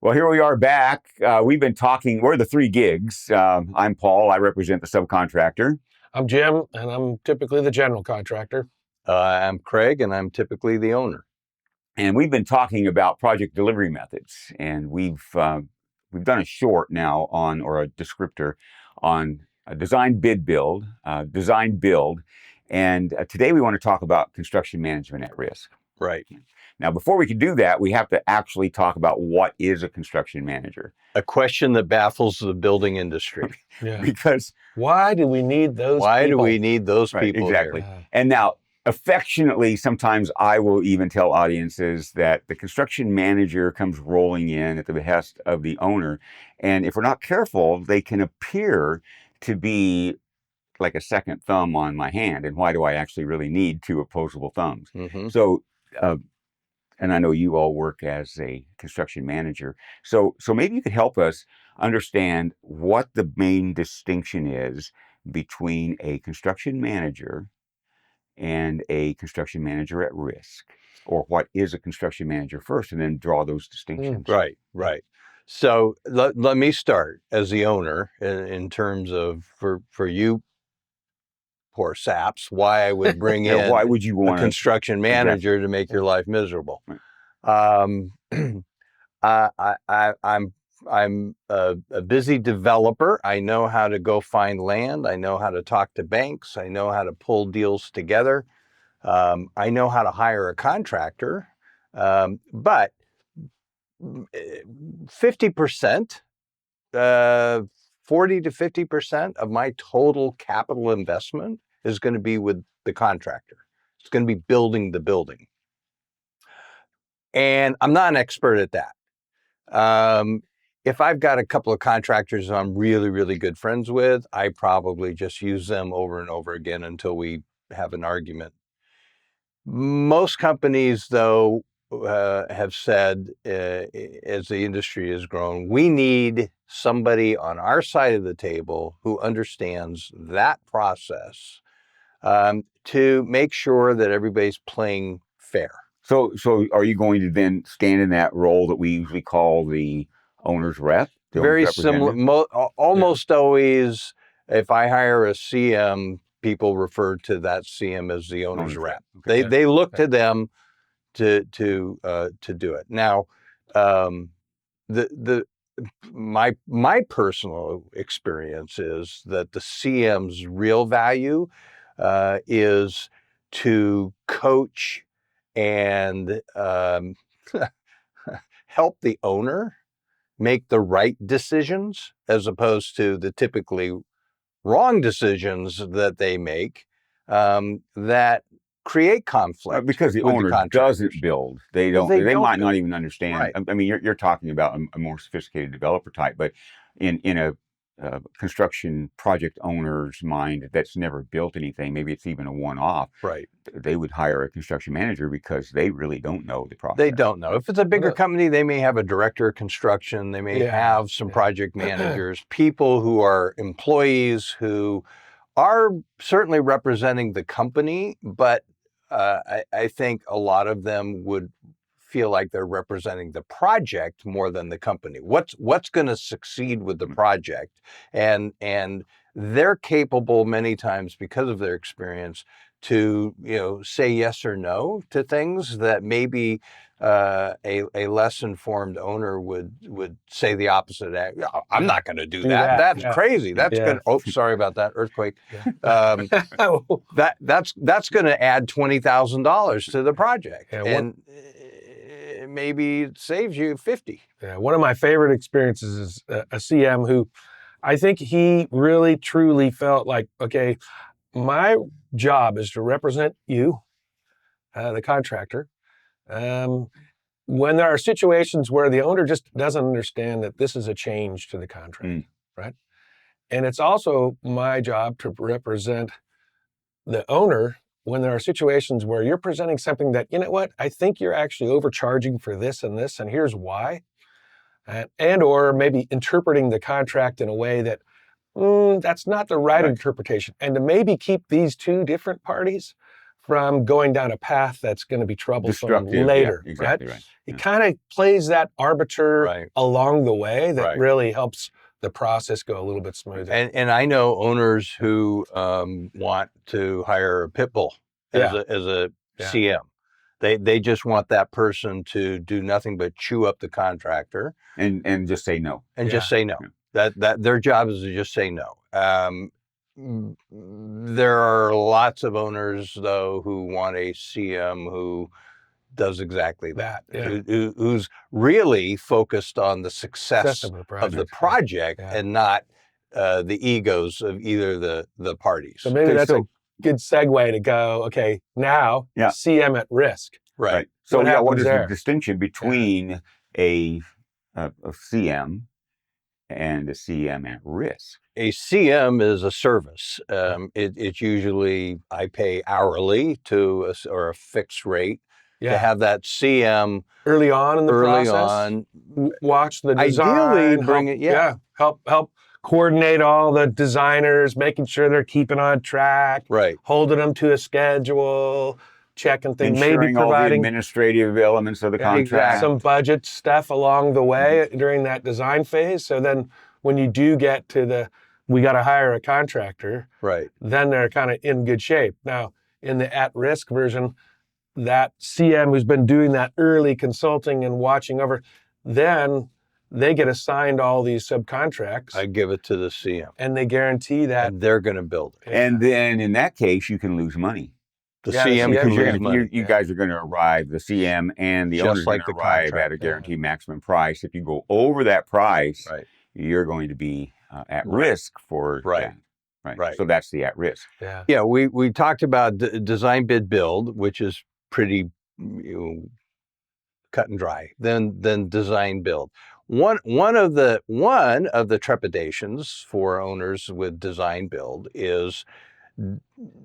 Well, here we are back. We've been talking, we're the three gigs. I'm Paul, I represent the subcontractor. I'm Jim, and I'm typically the general contractor. I'm Craig, and I'm typically the owner. And we've been talking about project delivery methods. And we've done a short now on, or a descriptor on a design bid build, design build. And today we want to talk about construction management at risk. Right. Now, before we can do that, we have to actually talk about what is a construction manager. A question that baffles the building industry. Yeah. Because Why do we need those Why people? do we need those Right, people exactly. here? And now, affectionately, sometimes I will even tell audiences that the construction manager comes rolling in at the behest of the owner. And if we're not careful, they can appear to be like a second thumb on my hand. And why do I actually really need two opposable thumbs? Mm-hmm. So, and I know you all work as a construction manager. So maybe you could help us understand what the main distinction is between a construction manager and a construction manager at risk, or what is a construction manager first, and then draw those distinctions. Right. So let me start as the owner in terms of for you poor saps, why I would bring in Why would you a want construction manager to make your life miserable. Right. I'm a busy developer. I know how to go find land. I know how to talk to banks. I know how to pull deals together. I know how to hire a contractor. But 50%, 40 to 50% of my total capital investment is going to be with the contractor. It's going to be building the building. And I'm not an expert at that. If I've got a couple of contractors I'm really, really good friends with, I probably just use them over and over again until we have an argument. Most companies, though, have said, as the industry has grown, we need somebody on our side of the table who understands that process to make sure that everybody's playing fair. So are you going to then stand in that role that we usually call the owner's rep? Very similar. Almost always, if I hire a CM, people refer to that CM as the owner's rep. Okay. They look to them to do it. Now, my personal experience is that the CM's real value is to coach and help the owner make the right decisions as opposed to the typically wrong decisions that they make that create conflict. Because the owner doesn't build. They don't. They might not even understand. Right. I mean, you're talking about a more sophisticated developer type, but in a construction project owner's mind that's never built anything, maybe it's even a one-off. Right. They would hire a construction manager because they really don't know the process. They don't know. If it's a bigger company, they may have a director of construction. They may have some project managers, people who are employees who are certainly representing the company, but I think a lot of them would feel like they're representing the project more than the company. What's going to succeed with the project, and they're capable many times because of their experience to say yes or no to things that maybe a less informed owner would say the opposite. I'm not going to do that. That's crazy. That's going. Oh, sorry about that earthquake. That's going to add $20,000 to the project, and maybe it saves you 50. Yeah, one of my favorite experiences is a CM who I think he really truly felt like, okay, my job is to represent you, the contractor. When there are situations where the owner just doesn't understand that this is a change to the contract, right? And it's also my job to represent the owner when there are situations where you're presenting something that, you know what, I think you're actually overcharging for this, and here's why. And or maybe interpreting the contract in a way that that's not the right interpretation. And to maybe keep these two different parties from going down a path that's going to be troublesome Destructive. later. Yeah, exactly right. It kind of plays that arbiter Right. along the way that Right. really helps the process go a little bit smoother. And I know owners who want to hire a pit bull as a Yeah. CM. They just want that person to do nothing but chew up the contractor And just say no. and Yeah. just say no. That their job is to just say no. There are lots of owners though who want a CM who does exactly that. Who's really focused on the success of the project and not the egos of either the parties. So maybe that's a good segue to go, okay, now CM at risk. Right. So what is there? the distinction between a CM and a CM at risk? A CM is a service. It's usually I pay hourly or a fixed rate to have that CM early on in the process. Watch the design. Ideally, bring it. Help coordinate all the designers, making sure they're keeping on track. Right. Holding them to a schedule. Checking things, ensuring maybe providing all the administrative elements of the contract, some budget stuff along the way during that design phase. So then, when you do get to we got to hire a contractor, right? Then they're kind of in good shape. Now, in the at-risk version, that CM who's been doing that early consulting and watching over, then they get assigned all these subcontracts. I give it to the CM, and they guarantee that they're going to build it. And then, in that case, you can lose money. The CM can lose money. You guys are going to arrive, the CM and the owner are going to arrive at a guaranteed maximum price. If you go over that price, you're going to be at risk for that. Right. So that's the at risk. Yeah. We talked about design, bid, build, which is pretty cut and dry. Then design, build. One of the trepidations for owners with design build is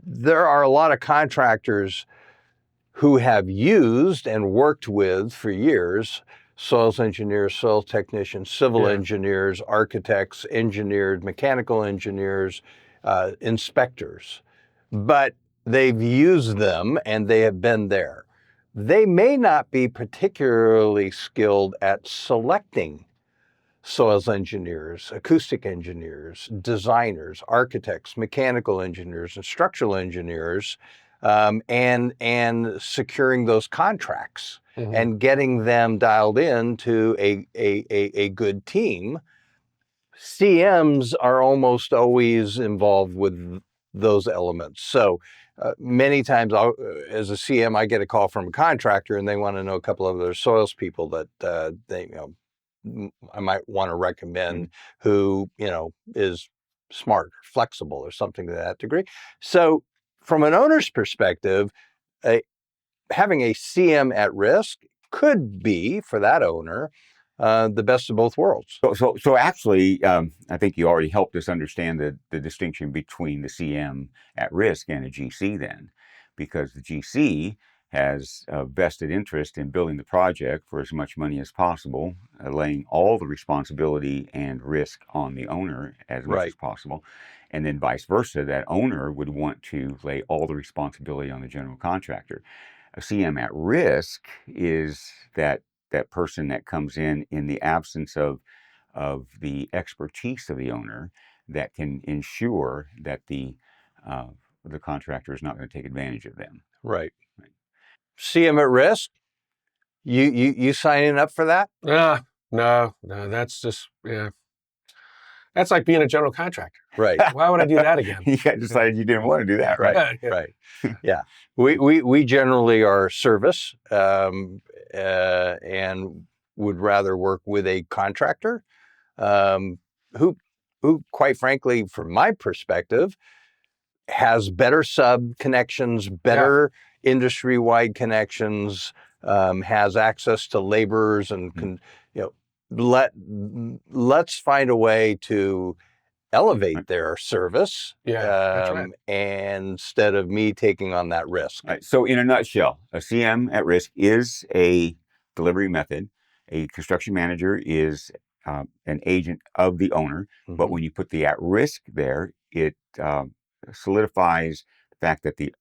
there are a lot of contractors who have used and worked with for years soils engineers, soil technicians, civil engineers, architects, engineers, mechanical engineers, inspectors. But they've used them and they have been there. They may not be particularly skilled at selecting soils engineers, acoustic engineers, designers, architects, mechanical engineers, and structural engineers, and securing those contracts and getting them dialed in to a good team. CMs are almost always involved with those elements. So many times as a CM, I get a call from a contractor and they want to know a couple of other soils people that I might want to recommend who, is smart, or flexible, or something to that degree. So from an owner's perspective, having a CM at risk could be, for that owner, the best of both worlds. So actually, I think you already helped us understand the distinction between the CM at risk and a GC then, because the GC has a vested interest in building the project for as much money as possible, laying all the responsibility and risk on the owner as much as possible. And then vice versa, that owner would want to lay all the responsibility on the general contractor. A CM at risk is that person that comes in the absence of the expertise of the owner that can ensure that the contractor is not going to take advantage of them. Right. CM at risk? You signing up for that? No, that's just That's like being a general contractor. Right. Why would I do that again? You decided you didn't want to do that, right? Right. Yeah. We generally are service and would rather work with a contractor who quite frankly, from my perspective, has better sub connections, better industry-wide connections, has access to laborers, and let's find a way to elevate their service. That's right. And instead of me taking on that risk. Right. So in a nutshell, a CM at risk is a delivery method. A construction manager is an agent of the owner, but when you put the at risk there, it solidifies the fact that the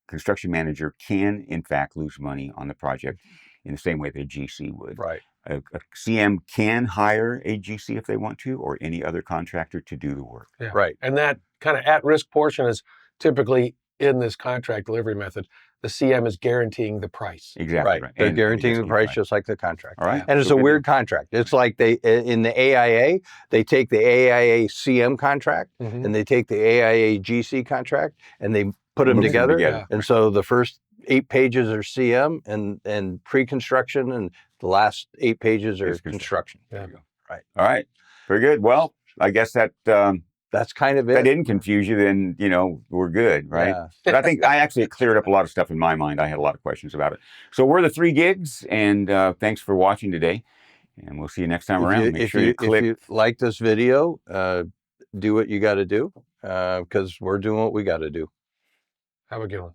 construction manager can, in fact, lose money on the project in the same way that a GC would. Right. A CM can hire a GC if they want to, or any other contractor to do the work. Yeah. Right. And that kind of at-risk portion is typically in this contract delivery method. The CM is guaranteeing the price. Exactly right. They're And guaranteeing the additional price price. just like the contract. All right. And it's So a good. weird contract. It's like they in the AIA, they take the AIA CM contract Mhm. and they take the AIA GC contract and they put them Put them together. together. And so the first 8 pages are CM and pre-construction, and the last 8 pages are Is construction. construction. Yeah. There you go. Right. All right. Very good. Well, I guess that That's kind of it. that didn't confuse you. Then we're good, right? Yeah. But I think it cleared up a lot of stuff in my mind. I had a lot of questions about it. So we're the 3 gigs, and thanks for watching today. And we'll see you next time around. Make sure you click. If you like this video, do what you got to do because we're doing what we got to do. Have a good one.